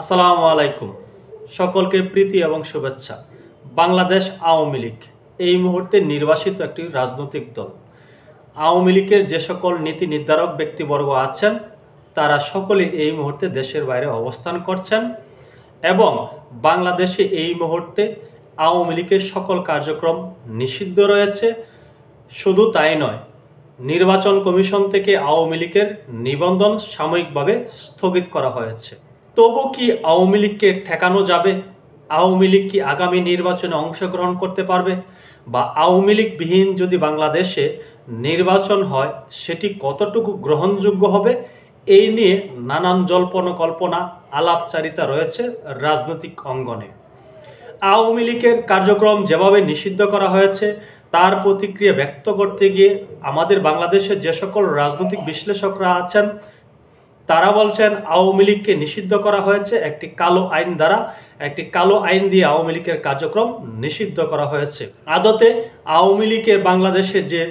আসসালামু আলাইকুম। সকলকে প্রীতি এবং শুভেচ্ছা। বাংলাদেশ আওয়ামী লীগ এই মুহূর্তে নির্বাসিত একটি রাজনৈতিক দল। আওয়ামী লীগের যে সকল নীতি নির্ধারক ব্যক্তিবর্গ আছেন তারা সকলে এই মুহূর্তে দেশের বাইরে অবস্থান করছেন এবং বাংলাদেশে এই মুহূর্তে আওয়ামী লীগের সকল কার্যক্রম নিষিদ্ধ রয়েছে। শুধু তাই নয়, নির্বাচন কমিশন থেকে আওয়ামী লীগের নিবন্ধন সাময়িকভাবে স্থগিত করা হয়েছে। তবু কি আওয়ামী লীগকে ঠেকানো যাবে? আওয়ামী লীগ কি আগামী নির্বাচনে অংশগ্রহণ করতে পারবে? বা আওয়ামী লীগবিহীন যদি বাংলাদেশে নির্বাচন হয় সেটি কতটুকু গ্রহণযোগ্য হবে? এই নিয়ে নানান জল্পনা কল্পনা আলাপচারিতা রয়েছে রাজনৈতিক অঙ্গনে। আওয়ামী লীগের কার্যক্রম যেভাবে নিষিদ্ধ করা হয়েছে তার প্রতিক্রিয়া ব্যক্ত করতে গিয়ে আমাদের বাংলাদেশের যে সকল রাজনৈতিক বিশ্লেষকরা আছেন তারা বলছেন আওয়ামী লীগকে নিষিদ্ধ করা হয়েছে একটি কালো আইন দ্বারা। একটি কালো আইন দিয়ে আওয়ামী লীগের কার্যক্রম নিষিদ্ধ করা হয়েছে। আদতে আওয়ামী লীগের বাংলাদেশের যে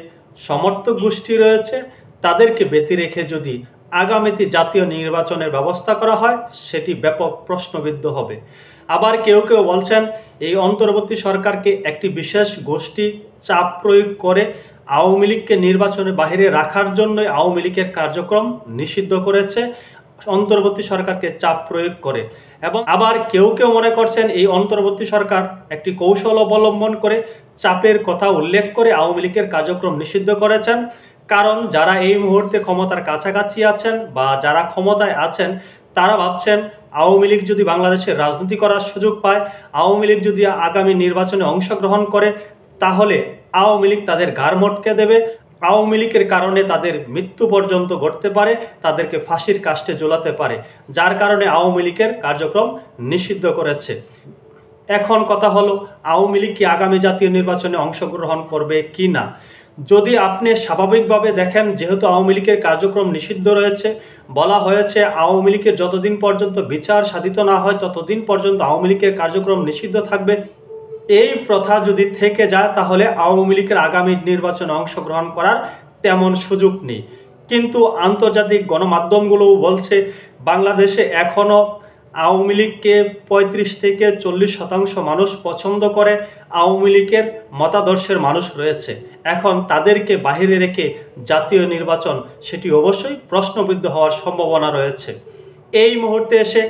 সমর্থক গোষ্ঠী রয়েছে তাদেরকে ব্যতি রেখে যদি আগামীতে জাতীয় নির্বাচনের ব্যবস্থা করা হয় সেটি ব্যাপক প্রশ্নবিদ্ধ হবে। আবার কেউ কেউ বলছেন এই অন্তর্বর্তী সরকারকে একটি বিশেষ গোষ্ঠী চাপ প্রয়োগ করে আওয়ামী লীগকে নির্বাচনের বাইরে রাখার জন্য আওয়ামী লীগের কার্যক্রম নিষিদ্ধ করেছে, অন্তর্বর্তী সরকারকে চাপ প্রয়োগ করে। এবং আবার কেউ কেউ মনে করছেন এই অন্তর্বর্তী সরকার একটি কৌশল অবলম্বন করে চাপের কথা উল্লেখ করে আওয়ামী লীগের কার্যক্রম নিষিদ্ধ করেছেন। কারণ যারা এই মুহূর্তে ক্ষমতার কাছাকাছি আছেন বা যারা ক্ষমতায় আছেন তারা ভাবছেন আওয়ামী লীগ যদি বাংলাদেশের রাজনীতি করার সুযোগ পায়, আওয়ামী লীগ যদি আগামী নির্বাচনে অংশগ্রহণ করে তাহলে আওয়ামী লীগ তাদের ঘাড় মটকে দেবে, আওয়ামী লীগের কারণে তাদের মৃত্যু পর্যন্ত ঘটতে পারে, তাদেরকে ফাঁসির কাস্টে ঝোলাতে পারে, যার কারণে আওয়ামী লীগের কার্যক্রম নিষিদ্ধ করেছে। এখন কথা হলো আওয়ামী লীগ কি আগামী জাতীয় নির্বাচনে অংশগ্রহণ করবে কি না। যদি আপনি স্বাভাবিকভাবে দেখেন, যেহেতু আওয়ামী লীগের কার্যক্রম নিষিদ্ধ রয়েছে, বলা হয়েছে আওয়ামী লীগের যতদিন পর্যন্ত বিচার সাধিত না হয় ততদিন পর্যন্ত আওয়ামী লীগের কার্যক্রম নিষিদ্ধ থাকবে। এই প্রথা যদি থেকে যায় তাহলে আওয়ামী লীগের আগামী নির্বাচনে অংশগ্রহণ করার তেমন সুযোগ নেই। কিন্তু আন্তর্জাতিক গণমাধ্যমগুলোও বলছে বাংলাদেশে এখনও আওয়ামী লীগকে 35 থেকে 40% মানুষ পছন্দ করে, আওয়ামী লীগের মতাদর্শের মানুষ রয়েছে। এখন তাদেরকে বাহিরে রেখে জাতীয় নির্বাচন সেটি অবশ্যই প্রশ্নবিদ্ধ হওয়ার সম্ভাবনা রয়েছে। এই মুহূর্তে এসে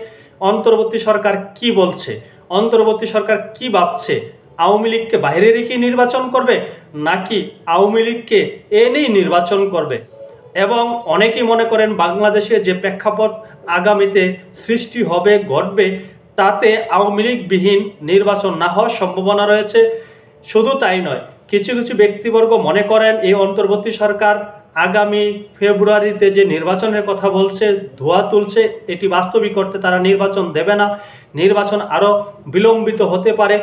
অন্তর্বর্তী সরকার কি বলছে, অন্তর্বর্তী সরকার কি ভাবছে, আওয়ামী লীগকে বাইরে রেখে নির্বাচন করবে নাকি আওয়ামী লীগকে এনেই নির্বাচন করবে? এবং অনেকেই মনে করেন বাংলাদেশে যে প্রেক্ষাপট আগামীতে সৃষ্টি হবে ঘটবে তাতে আওয়ামী লীগবিহীন নির্বাচন না হওয়ার সম্ভাবনা রয়েছে। শুধু তাই নয়, কিছু কিছু ব্যক্তিবর্গ মনে করেন এই অন্তর্বর্তী সরকার আগামী ফেব্রুয়ারিতে যে নির্বাচনের কথা বলছে, ধোঁয়া তুলছে, এটি বাস্তবিক করতে তারা নির্বাচন দেবে না, নির্বাচন আরও বিলম্বিত হতে পারে।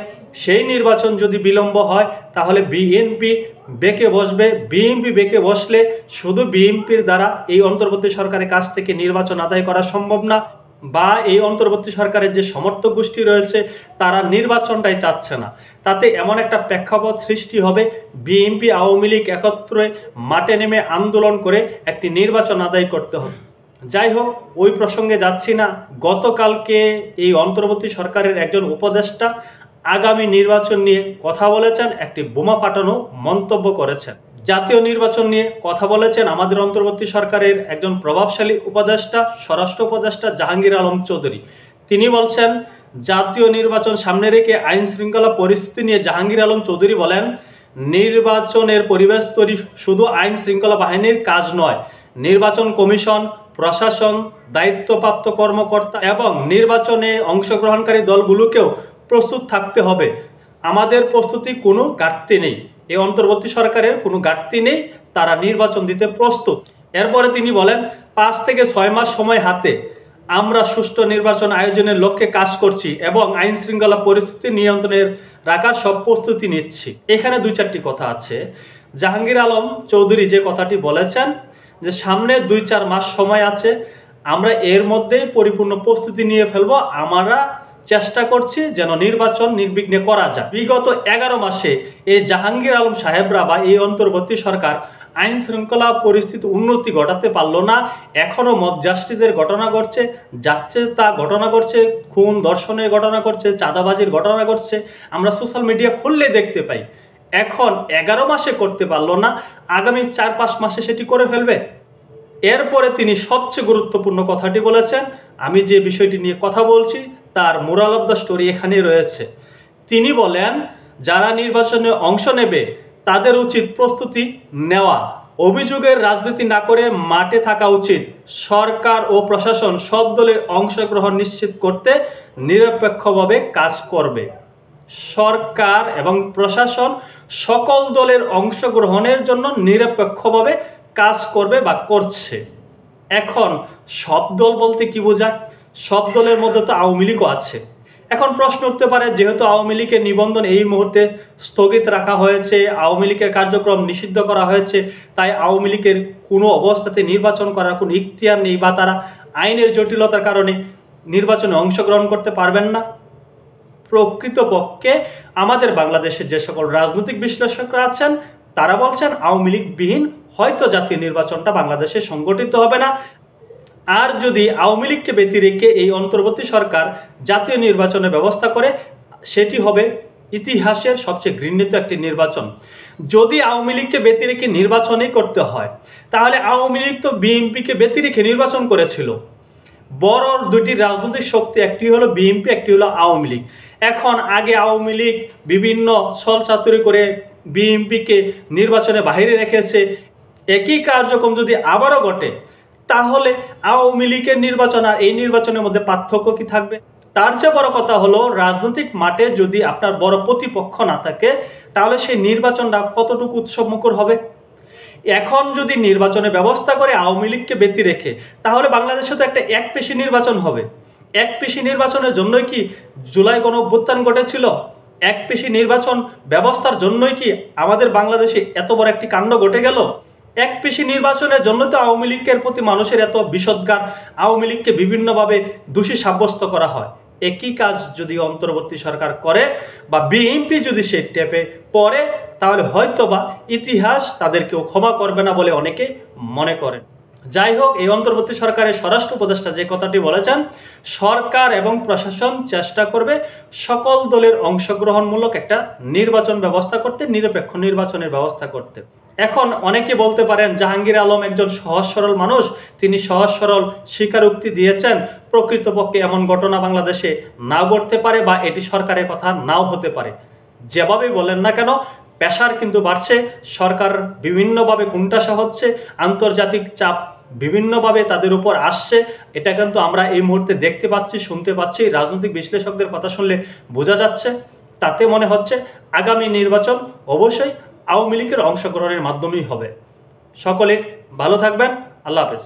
সেই নির্বাচন যদি বিলম্ব হয় তাহলে বিএনপি বেঁকে বসবে, বিএনপি বেঁকে বসলে শুধু বিএনপির দ্বারা এই অন্তর্বর্তী সরকারের কাছ থেকে নির্বাচন আদায় করা সম্ভব না, বা এই অন্তর্বর্তী সরকারের যে সমর্থক গোষ্ঠী রয়েছে তারা নির্বাচনটাই চাচ্ছে না। তাতে এমন একটা প্রেক্ষাপট সৃষ্টি হবে বিএনপি আওয়ামী লীগ একত্রে মাঠে নেমে আন্দোলন করে একটি নির্বাচন আদায় করতে হবে। যাই হোক, ওই প্রসঙ্গে যাচ্ছি না। গতকালকে এই অন্তর্বর্তী সরকারের একজন উপদেষ্টা আগামী নির্বাচন নিয়ে কথা বলেছেন, একটি বোমা ফাটানো মন্তব্য করেছেন। জাতীয় নির্বাচন নিয়ে কথা বলেছেন আমাদের অন্তর্বর্তী সরকারের একজন প্রভাবশালী উপদেষ্টা, স্বরাষ্ট্র উপদেষ্টা জাহাঙ্গীর আলম চৌধুরী। তিনি বলছেন জাতীয় নির্বাচন সামনে রেখে আইন শৃঙ্খলা পরিস্থিতি নিয়ে জাহাঙ্গীর আলম চৌধুরী বলেন নির্বাচনের পরিবেশ তৈরি শুধু আইন শৃঙ্খলা বাহিনীর কাজ নয়, নির্বাচন কমিশন, প্রশাসন, দায়িত্বপ্রাপ্ত কর্মকর্তা এবং নির্বাচনে অংশগ্রহণকারী দলগুলোকেও প্রস্তুত থাকতে হবে। আমাদের প্রস্তুতি কোনো ঘাটতি নেই, এই অন্তর্বর্তী সরকারের কোনো ঘাটতি নেই, তারা নির্বাচন দিতে প্রস্তুত। এরপরে তিনি বলেন 5 থেকে 6 মাস সময় হাতে আমরা সুষ্ঠু নির্বাচন আয়োজনের লক্ষ্যে কাজ করছি এবং আইন শৃঙ্খলা পরিস্থিতি নিয়ন্ত্রণের রাখার সব প্রস্তুতি নিচ্ছি। এখানে 2-4টি কথা আছে। জাহাঙ্গীর আলম চৌধুরী যে কথাটি বলেছেন যে সামনে 2-4 মাস সময় আছে, আমরা এর মধ্যে পরিপূর্ণ প্রস্তুতি নিয়ে ফেলবো, আমরা চেষ্টা করছি যেন নির্বাচন নির্বিঘ্নে করা যায়। বিগত 11 মাসে এই জাহাঙ্গীর আলম সাহেবরা বা এই অন্তর্বর্তী সরকার আইন শৃঙ্খলা পরিস্থিতি উন্নতি ঘটাতে পারলো না। এখনও মব জাস্টিসের ঘটনা ঘটছে, যাচ্ছে তা ঘটনা ঘটছে, খুন ধর্ষণের ঘটনা ঘটছে, চাঁদাবাজির ঘটনা ঘটছে, আমরা সোশ্যাল মিডিয়া খুললে দেখতে পাই। এখন 11 মাসে করতে পারলো না, আগামী 4-5 মাসে সেটি করে ফেলবে। এরপরে তিনি সবচেয়ে গুরুত্বপূর্ণ কথাটি বলেছেন, আমি যে বিষয়টি নিয়ে কথা বলছি তার মোরাল অফ দ্য স্টোরি এখানেই রয়েছে। তিনি বলেন, যারা নির্বাচনে অংশ নেবে তাদের উচিত প্রস্তুতি নেওয়া, অভিযোগের রাজনীতি না করে মাঠে থাকা উচিত। সরকার ও প্রশাসন সব দলের অংশগ্রহণ নিশ্চিত করতে নিরপেক্ষভাবে কাজ করবে। সরকার এবং প্রশাসন সকল দলের অংশগ্রহণের জন্য নিরপেক্ষভাবে কাজ করবে বা করছে। এখন সব দল বলতে কি বোঝায়? সব দলের মধ্যে তো আওয়ামী লীগও আছে। এখন প্রশ্ন উঠতে পারে, যেহেতু আওয়ামী লীগের নিবন্ধন এই মুহূর্তে স্থগিত রাখা হয়েছে, আওয়ামী লীগের কার্যক্রম নিষিদ্ধ করা হয়েছে, তাই আওয়ামী লীগের কোনো অবস্থাতে নির্বাচন করার কোনো ইখতিয়ার নেই বা তারা আইনের জটিলতার কারণে নির্বাচনে অংশগ্রহণ করতে পারবেন না। প্রকৃতপক্ষে আমাদের বাংলাদেশের যে সকল রাজনৈতিক বিশ্লেষকরা আছেন তারা বলছেন আওয়ামী লীগবিহীন হয়তো জাতীয় নির্বাচনটা বাংলাদেশে সংগঠিত হবে না। আর যদি আওয়ামী লীগকে ব্যতি রেখে এই অন্তর্বর্তী সরকার জাতীয় নির্বাচনের ব্যবস্থা করে, সেটি হবে ইতিহাসের সবচেয়ে ঘৃণিত একটি নির্বাচন। যদি আওয়ামী লীগকে ব্যতি রেখে নির্বাচনই করতে হয়, তাহলে আওয়ামী লীগ তো বিএনপিকে ব্যতি রেখে নির্বাচন করেছিল। বড় দুটি রাজনৈতিক শক্তি, একটি হলো বিএনপি, একটি হলো আওয়ামী লীগ। এখন আগে আওয়ামী লীগ বিভিন্ন ছলচাতুরি করে বিএনপিকে নির্বাচনে বাহিরে রেখেছে, একই কার্যক্রম যদি আবারও ঘটে তাহলে আওয়ামী লীগের নির্বাচন আর এই নির্বাচনের মধ্যে পার্থক্য কি থাকবে? তার চেয়ে বড় কথা হলো, রাজনৈতিক মাঠে যদি আপনার বড় প্রতিপক্ষ না থাকে তাহলে সেই নির্বাচনটা কতটুকু উৎসবমুখর হবে। এখন যদি নির্বাচনের ব্যবস্থা করে আওয়ামী লীগকে ব্যতি রেখে, তাহলে বাংলাদেশে তো একটা একপেশি নির্বাচন হবে। একপেশি নির্বাচনের জন্যই কি জুলাই গণঅভ্যুত্থান ঘটেছিল? একপেশি নির্বাচন ব্যবস্থার জন্যই কি আমাদের বাংলাদেশে এত বড় একটি কাণ্ড ঘটে গেল? একপেশি নির্বাচনের জন্য তো আওয়ামী লীগের প্রতি মানুষের এত বিষোদ্গার, আওয়ামী লীগকে বিভিন্নভাবে দোষী সাব্যস্ত করা হয়। একই কাজ যদি অন্তর্বর্তী সরকার করে বা বিএনপি যদি সে টেপে পড়ে, তাহলে হয়তোবা ইতিহাস তাদেরকেও ক্ষমা করবে না বলে অনেকে মনে করেন। যাই হোক, এই অন্তর্বর্তী সরকারের স্বরাষ্ট্র উপদেষ্টা যে কথাটি বলেছেন, সরকার এবং প্রশাসন চেষ্টা করবে সকল দলের অংশগ্রহণমূলক একটা নির্বাচন ব্যবস্থা করতে, নিরপেক্ষ নির্বাচনের ব্যবস্থা করতে। এখন অনেকে বলতে পারেন, জাহাঙ্গীর আলম একজন সহজ সরল মানুষ, তিনি সহজ সরল স্বীকারোক্তি দিয়েছেন, প্রকৃতপক্ষে এমন ঘটনা বাংলাদেশে নাও ঘটতে পারে বা এটি সরকারের কথা নাও হতে পারে। যেভাবেই বলেন না কেন, প্রেশার কিন্তু বাড়ছে, সরকার বিভিন্নভাবে কোণঠাসা হচ্ছে, আন্তর্জাতিক চাপ বিভিন্নভাবে তাদের উপর আসছে। এটা কিন্তু আমরা এই মুহূর্তে দেখতে পাচ্ছি, শুনতে পাচ্ছি, রাজনৈতিক বিশ্লেষকদের কথা শুনলে বোঝা যাচ্ছে। তাতে মনে হচ্ছে আগামী নির্বাচন অবশ্যই আওয়ামী লীগের অংশগ্রহণের মাধ্যমেই হবে। সকলে ভালো থাকবেন, আল্লাহ হাফেজ।